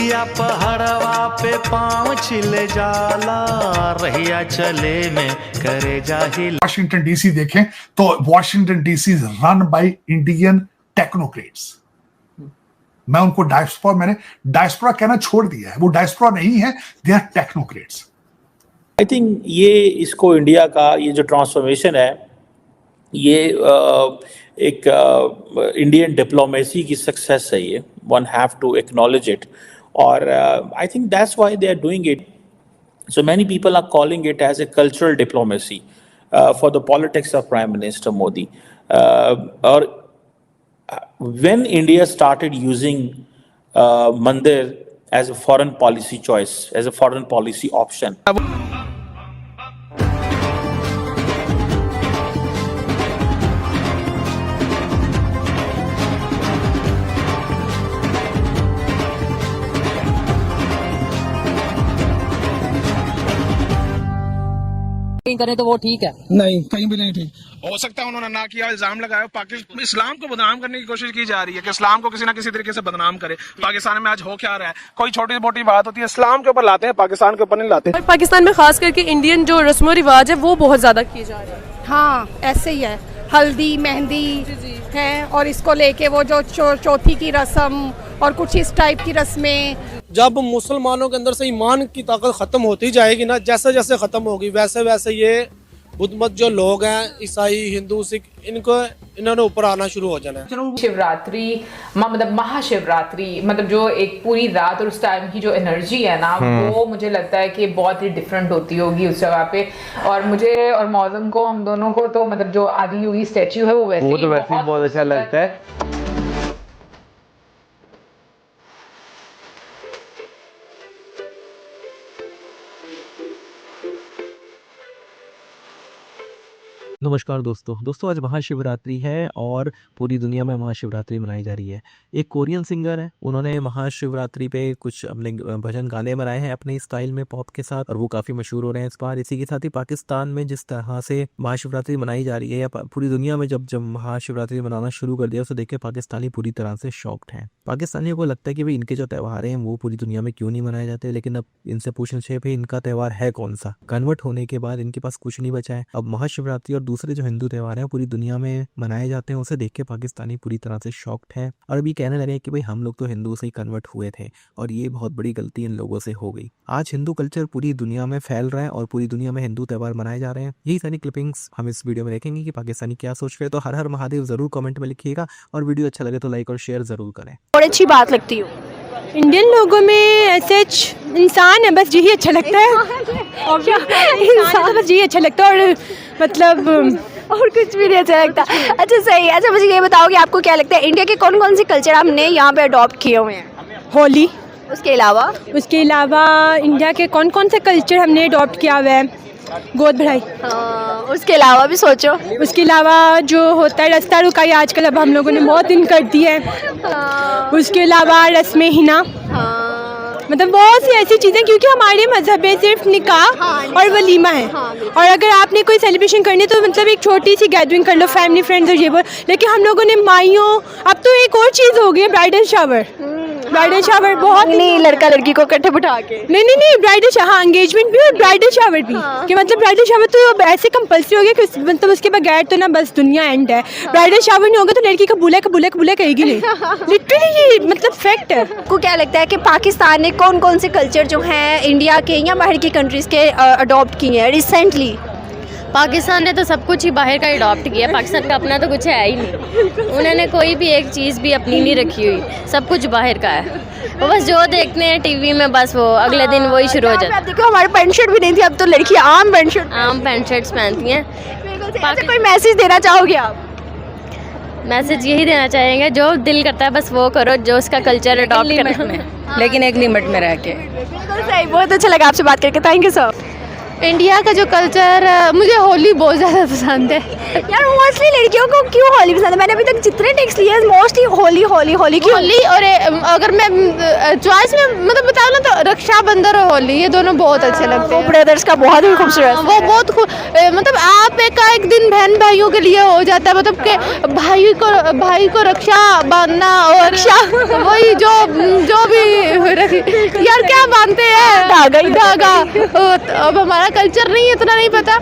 सुइया पहाड़वा पे पाँव छिले जाला, रहिया चले में करे जाहिल। वॉशिंगटन डीसी देखें तो Washington DC is run by Indian technocrats. मैं उनको मैंने डायस्पोरा कहना छोड़ दिया है, वो डायस्पोरा नहीं है, they are technocrats. I think ये इसको इंडिया का ये जो ट्रांसफॉर्मेशन है ये एक इंडियन डिप्लोमेसी की सक्सेस है, ये one have to acknowledge it. और I think that's why they are doing it. So many people are calling it as a cultural diplomacy for the politics of prime minister Modi. और when India started using Mandir as a foreign policy choice, as a foreign policy option. करें तो वो ठीक है? नहीं, कहीं भी नहीं ठीक। हो सकता है उन्होंने ना किया, इल्जाम लगाया। पाकिस्तान इस्लाम को बदनाम करने की कोशिश की जा रही है कि इस्लाम को किसी ना किसी तरीके से बदनाम करे। पाकिस्तान में आज हो क्या रहा है, कोई छोटी मोटी बात होती है इस्लाम के ऊपर लाते हैं, पाकिस्तान के ऊपर नहीं लाते। और पाकिस्तान में खास करके इंडियन जो रस्म रिवाज है वो बहुत ज्यादा किए जा रहे हैं। हाँ, ऐसे ही है, हल्दी मेहंदी है और इसको लेके वो जो चौथी की रस्म और कुछ इस टाइप की रस्में। जब मुसलमानों के अंदर से ईमान की ताकत खत्म होती जाएगी ना, जैसे जैसे खत्म होगी वैसे वैसे ये बुद्ध मत जो लोग हैं, ईसाई, हिंदू, सिख, इन्होंने ऊपर आना शुरू हो जाना है। शिवरात्रि मतलब महाशिवरात्रि मतलब जो एक पूरी रात और उस टाइम की जो एनर्जी है ना वो मुझे लगता है कि बहुत ही डिफरेंट होती होगी उस जगह पे। और मुझे और मौसम को, हम दोनों को तो मतलब जो आदि योगी स्टैच्यू है वो वैसे ही बहुत अच्छा लगता है। नमस्कार दोस्तों आज महाशिवरात्रि है और पूरी दुनिया में महाशिवरात्रि मनाई जा रही है। एक कोरियन सिंगर है, उन्होंने महाशिवरात्रि पे कुछ अपने भजन गाने बनाए हैं अपने स्टाइल में पॉप के साथ, और वो काफ़ी मशहूर हो रहे हैं इस बार। इसी के साथ ही पाकिस्तान में जिस तरह से महाशिवरात्रि मनाई जा रही है, या पूरी दुनिया में जब महाशिवरात्रि मनाना शुरू कर दिया उसे देख के पाकिस्तानी पूरी तरह से शॉक्ड हैं। पाकिस्तानियों को लगता है कि भाई इनके जो त्यौहार हैं वो पूरी दुनिया में क्यों नहीं मनाए जाते, लेकिन अब इनसे पूछना चाहिए भाई इनका त्यौहार है कौन सा। कन्वर्ट होने के बाद इनके पास कुछ नहीं बचा है। अब महाशिवरात्रि और दूसरे जो हिंदू त्यौहार हैं पूरी दुनिया में मनाए जाते हैं, उसे देख के पाकिस्तानी पूरी तरह से शॉक्ड है और अभी कहने लगे कि भाई हम लोग तो हिंदू से ही कन्वर्ट हुए थे और ये बहुत बड़ी गलती इन लोगों से हो गई। आज हिंदू कल्चर पूरी दुनिया में फैल रहा है और पूरी दुनिया में हिंदू त्यौहार मनाए जा रहे हैं। यही सारी क्लिपिंग्स हम इस वीडियो में देखेंगे कि पाकिस्तानी क्या सोच रहे हैं। तो हर हर महादेव जरूर कमेंट में लिखिएगा और वीडियो अच्छा लगे तो लाइक और शेयर जरूर करें। और अच्छी बात लगती हो इंडियन लोगों में ऐसे इंसान है, बस यही अच्छा लगता है। इंसान बस यही अच्छा लगता है और मतलब और कुछ भी नहीं अच्छा लगता। अच्छा सही है। अच्छा मुझे ये बताओ कि आपको क्या लगता है इंडिया के कौन कौन से कल्चर हमने यहाँ पे अडॉप्ट किए हुए हैं? होली, उसके अलावा इंडिया के कौन कौन से कल्चर हमने अडॉप्ट किया हुआ है? गोद भराई। उसके अलावा भी सोचो। उसके अलावा जो होता है रास्ता रुकाई, आजकल अब हम लोगों ने बहुत दिन कर दी है। उसके अलावा रस्में हिना, मतलब बहुत सी ऐसी चीज़ें, क्योंकि हमारे मजहब में सिर्फ निकाह और वलीमा है। और अगर आपने कोई सेलिब्रेशन करनी है तो मतलब एक छोटी सी गैदरिंग कर लो, फैमिली फ्रेंड्स और ये वो। लेकिन हम लोगों ने माइयों, अब तो एक और चीज़ हो गई है ब्राइडल शावर। ब्राइडल शावर बहुत नहीं, लड़का लड़की को इकट्ठे बिठा के नहीं ब्राइडल शावर, हाँ एंगेजमेंट भी और ब्राइडल शावर भी। कि मतलब ब्राइडल शावर तो अब ऐसे कंपल्सरी हो गया कि मतलब उसके बगैर तो ना बस दुनिया एंड है। ब्राइडल शावर नहीं होगा तो लड़की का बुला कहेगी नहीं। लिटरली ये मतलब फैक्ट है। आपको क्या लगता है कि पाकिस्तान ने कौन कौन से कल्चर जो हैं इंडिया के या बाहर की कंट्रीज के अडॉप्ट किए हैं रिसेंटली? पाकिस्तान ने तो सब कुछ ही बाहर का अडॉप्ट किया, पाकिस्तान का अपना तो कुछ है ही नहीं। उन्होंने कोई भी एक चीज़ भी अपनी नहीं रखी हुई, सब कुछ बाहर का है। वो बस जो देखते हैं टीवी में बस वो अगले दिन वही शुरू हो जाता है। देखो हमारे पैंट शर्ट भी नहीं थी, अब तो लड़की आम पैंट शर्ट्स पहनती हैं। कोई मैसेज देना चाहोगे आप? मैसेज यही देना चाहेंगे, जो दिल करता है बस वो करो, जो उसका कल्चर अडॉप्ट करना, लेकिन एक लिमिट में रह के। सही, बहुत अच्छा लगा आपसे बात करके, थैंक यू सर। इंडिया का जो कल्चर, मुझे होली बहुत ज़्यादा पसंद है यार। मोस्टली लड़कियों को क्यों होली पसंद है? मैंने अभी तक जितने टेक्स्ट लिए मोस्टली होली क्यों? होली और अगर मैं चॉइस में मतलब बताऊँ ना तो रक्षाबंधन और होली, ये दोनों बहुत अच्छे लगते हैं। ब्रदर्स का बहुत ही खूबसूरत, वो बहुत मतलब आप एक दिन बहन भाइयों के लिए हो जाता है, मतलब कि भाई को रक्षा बांधना और वही जो भी थी यार, क्या बांधते हैं, धागा ही धागा। अब हमारा कल्चर नहीं, इतना नहीं पता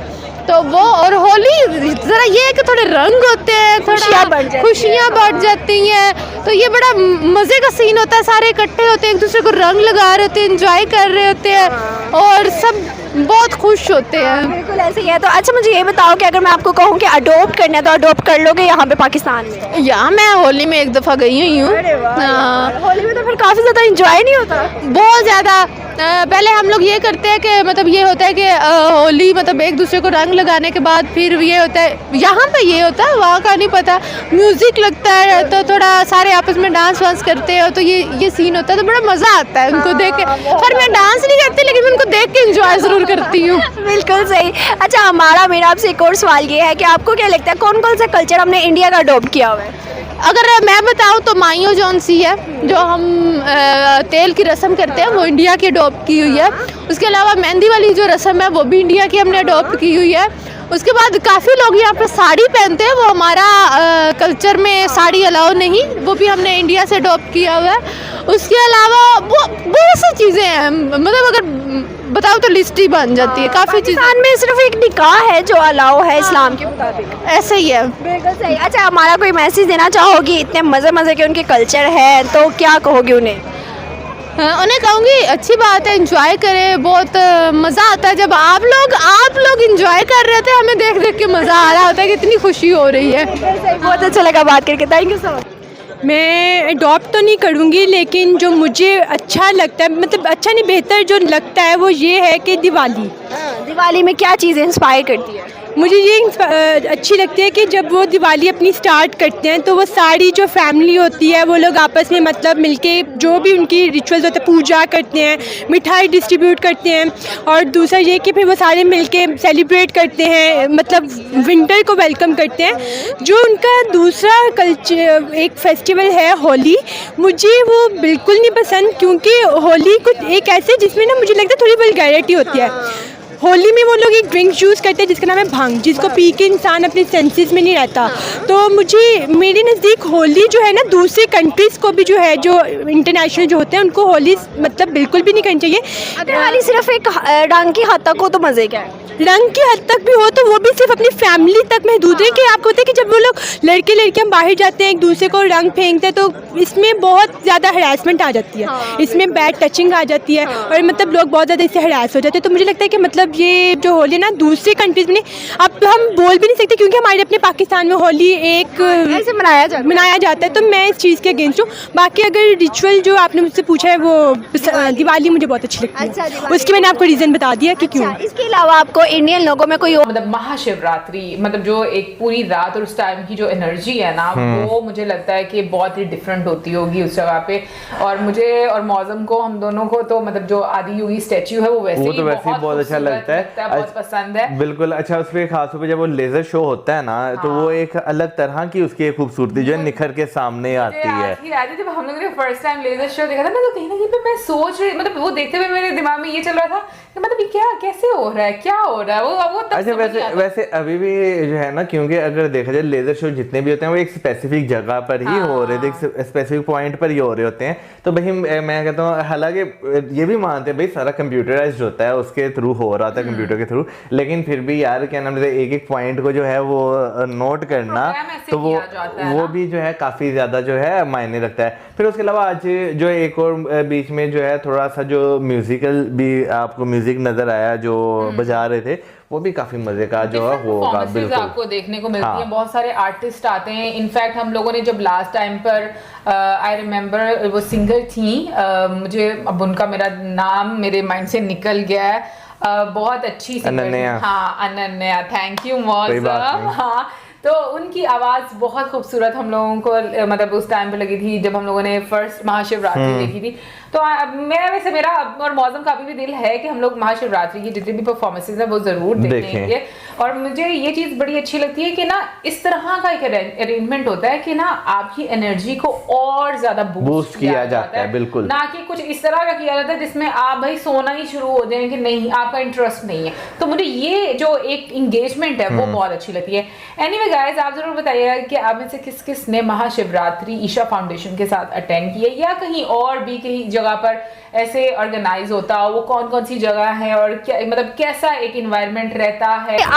तो वो। और होली जरा ये है कि थोड़े रंग होते हैं, थोड़ा खुशियाँ बढ़ जाती हैं, तो ये बड़ा मज़े का सीन होता है। सारे इकट्ठे होते हैं, एक दूसरे को रंग लगा रहे होते हैं, एंजॉय कर रहे होते हैं और सब बहुत खुश होते हैं। बिल्कुल ऐसे ही है। तो अच्छा मुझे ये बताओ कि अगर मैं आपको कहूँ कि अडोप्ट करना है तो अडोप्ट कर लोगे यहाँ पे पाकिस्तान में? यहाँ मैं होली में एक दफ़ा गई हुई हूँ। होली में तो फिर काफ़ी ज़्यादा इंजॉय नहीं होता? बहुत ज़्यादा। पहले हम लोग ये करते हैं कि मतलब ये होता है कि होली मतलब एक दूसरे को रंग लगाने के बाद फिर ये होता है, यहाँ पे ये होता है, वहाँ का नहीं पता। म्यूज़िक लगता है तो थोड़ा सारे आपस में डांस वांस करते हैं, तो ये सीन होता है, तो बड़ा मज़ा आता है उनको देख के। पर मैं डांस नहीं करती, लेकिन मैं उनको देख के इंजॉय ज़रूर करती हूँ। बिल्कुल सही। अच्छा मेरा आपसे एक और सवाल ये है कि आपको क्या लगता है कौन कौन सा कल्चर हमने इंडिया का अडोप्ट किया हुआ है? अगर मैं बताऊं तो माइयो जौन सी है, जो हम तेल की रस्म करते हैं, वो इंडिया की अडोप्ट की हुई है। उसके अलावा मेहंदी वाली जो रस्म है वो भी इंडिया की हमने अडोप्ट की हुई है। उसके बाद काफ़ी लोग यहाँ पर साड़ी पहनते हैं, वो हमारा कल्चर में साड़ी अलाउ नहीं, वो भी हमने इंडिया से अडोप्ट किया हुआ है। उसके अलावा वो बहुत सी चीज़ें हैं, मतलब अगर बताओ तो लिस्ट ही बन जाती है। काफ़ी चीज़ें में सिर्फ एक निकाह है जो अलाउ है इस्लाम के मुताबिक, ऐसे ही है। बिल्कुल सही। अच्छा हमारा कोई मैसेज देना चाहोगी? इतने मज़े के उनके कल्चर है तो क्या कहोगे उन्हें? उन्हें कहूँगी अच्छी बात है, एंजॉय करें, बहुत मज़ा आता है जब आप लोग एंजॉय कर रहे थे, हमें देख के मज़ा आ रहा होता है कि इतनी खुशी हो रही है। बहुत अच्छा लगा बात करके, थैंक यू सो मच। मैं अडॉप्ट तो नहीं करूँगी, लेकिन जो मुझे अच्छा लगता है, मतलब अच्छा नहीं बेहतर जो लगता है वो ये है कि दिवाली में क्या चीज़ इंस्पायर करती है? मुझे ये अच्छी लगती है कि जब वो दिवाली अपनी स्टार्ट करते हैं तो वो सारी जो फैमिली होती है वो लोग आपस में मतलब मिलके जो भी उनकी रिचुअल्स होते हैं, पूजा करते हैं, मिठाई डिस्ट्रीब्यूट करते हैं, और दूसरा ये कि फिर वो सारे मिलके सेलिब्रेट करते हैं, मतलब विंटर को वेलकम करते हैं। जो उनका दूसरा कल्चर एक फेस्टिवल है होली, मुझे वो बिल्कुल नहीं पसंद, क्योंकि होली कुछ एक ऐसे जिसमें ना मुझे लगता है थोड़ी वल्गैरिटी होती है। होली में वो लोग एक ड्रिंक यूज़ करते हैं जिसका नाम है भांग, जिसको पी के इंसान अपने सेंसेस में नहीं रहता। तो मेरे नज़दीक होली जो है ना, दूसरी कंट्रीज़ को भी जो है, जो इंटरनेशनल जो होते हैं, उनको होली मतलब बिल्कुल भी नहीं करनी चाहिए। अगर होली सिर्फ एक रंग की हद तक हो तो मज़े क्या है? रंग की हद तक भी हो तो वो भी सिर्फ अपनी फैमिली तक महदूद है। कि आपको पता है कि जब वो लोग लड़के लड़कियां बाहर जाते हैं एक दूसरे को रंग फेंकते हैं, तो इसमें बहुत ज़्यादा हरासमेंट आ जाती है, इसमें बैड टचिंग आ जाती है, और मतलब लोग बहुत ज़्यादा इससे हरास हो जाते हैं। तो मुझे लगता है कि मतलब ये जो होली ना दूसरी कंट्रीज़ में अब हम बोल भी नहीं सकते, क्योंकि हमारे अपने पाकिस्तान में होली एक ऐसे मनाया जाता है। तो मैं इस चीज़ के अगेंस्ट हूँ। बाकी अगर रिचुअल जो आपने मुझसे पूछा है, वो दिवाली मुझे बहुत अच्छी लगती है, उसकी मैंने आपको रीज़न बता दिया कि क्यों। इसके अलावा आपको इंडियन लोगों में कोई मतलब महाशिवरात्रि, मतलब जो एक पूरी रात और उस टाइम की जो एनर्जी है ना, वो मुझे लगता है कि बहुत ही डिफरेंट होती होगी उस जगह पे। और मुझे और मौसम को, हम दोनों को तो मतलब जो आदि योगी स्टैच्यू है वो वैसे ही बहुत अच्छा लगता है, बहुत पसंद है। बिल्कुल। अच्छा, उसपे खासतौर पे जब वो लेजर शो होता है ना, तो वो एक अलग तरह की उसकी एक खूबसूरती जो है निखर के सामने आती है। जब हम लोगों ने फर्स्ट टाइम लेजर शो देखा था ना, तो कहीं ना कहीं पे मैं सोच रही, मतलब वो देखते हुए मेरे दिमाग में ये चल रहा था कि मतलब ये क्या, कैसे हो रहा है, क्या हो रहा है, वो अच्छा वैसे अभी भी जो है ना, क्योंकि अगर देखा जाए लेजर शो जितने भी होते हैं वो एक स्पेसिफिक जगह पर ही हो रहे थे, एक स्पेसिफिक पॉइंट पर ही हो रहे होते हैं। तो भाई मैं कहता हूँ, हालांकि ये भी मानते हैं भाई सारा कंप्यूटराइज्ड होता है, उसके थ्रू हो रहा था कंप्यूटर के थ्रू, लेकिन फिर भी यार क्या नाम है, एक पॉइंट को जो है वो नोट करना, तो वो भी जो है काफी ज्यादा जो है मायने रखता है। फिर उसके अलावा आज जो एक और बीच में जो है थोड़ा सा जो म्यूजिकल भी आपको म्यूजिक नजर आया जो बजा रहे थे, वो भी काफी मजे का जो है होगा। बिल्कुल आपको देखने को मिलती है, बहुत सारे आर्टिस्ट आते हैं। इनफैक्ट हम लोगों ने जब लास्ट टाइम पर आई रिमेम्बर वो सिंगर थी, मुझे अब उनका मेरा नाम मेरे माइंड से निकल गया है, बहुत अच्छी सिंगर, हाँ अनन्या, थैंक यू मौसम। हाँ, तो उनकी आवाज़ बहुत खूबसूरत हम लोगों को मतलब उस टाइम पे लगी थी जब हम लोगों ने फर्स्ट महाशिवरात्रि देखी थी। तो मेरा और मौसम का भी दिल है कि हम लोग महाशिवरात्रि की जितनी भी परफॉर्मेंसेज है वो जरूर देखेंगे। और मुझे ये चीज़ बड़ी अच्छी लगती है कि ना इस तरह का एक अरेंजमेंट होता है कि ना आपकी एनर्जी को और ज्यादा बूस्ट किया जाता है, बिल्कुल, ना कि कुछ इस तरह का किया जाता है जिसमें आप भाई सोना ही शुरू हो जाए कि नहीं, आपका इंटरेस्ट नहीं है। तो मुझे ये जो एक इंगेजमेंट है वो बहुत अच्छी लगती है। एनीवे गाइस, आप जरूर बताइएगा कि आप में से किस किस ने महाशिवरात्रि ईशा फाउंडेशन के साथ अटेंड किया या कहीं और भी कहीं जगह पर ऐसे ऑर्गेनाइज होता, वो कौन कौन सी जगह है और क्या मतलब कैसा एक इन्वायरमेंट रहता है।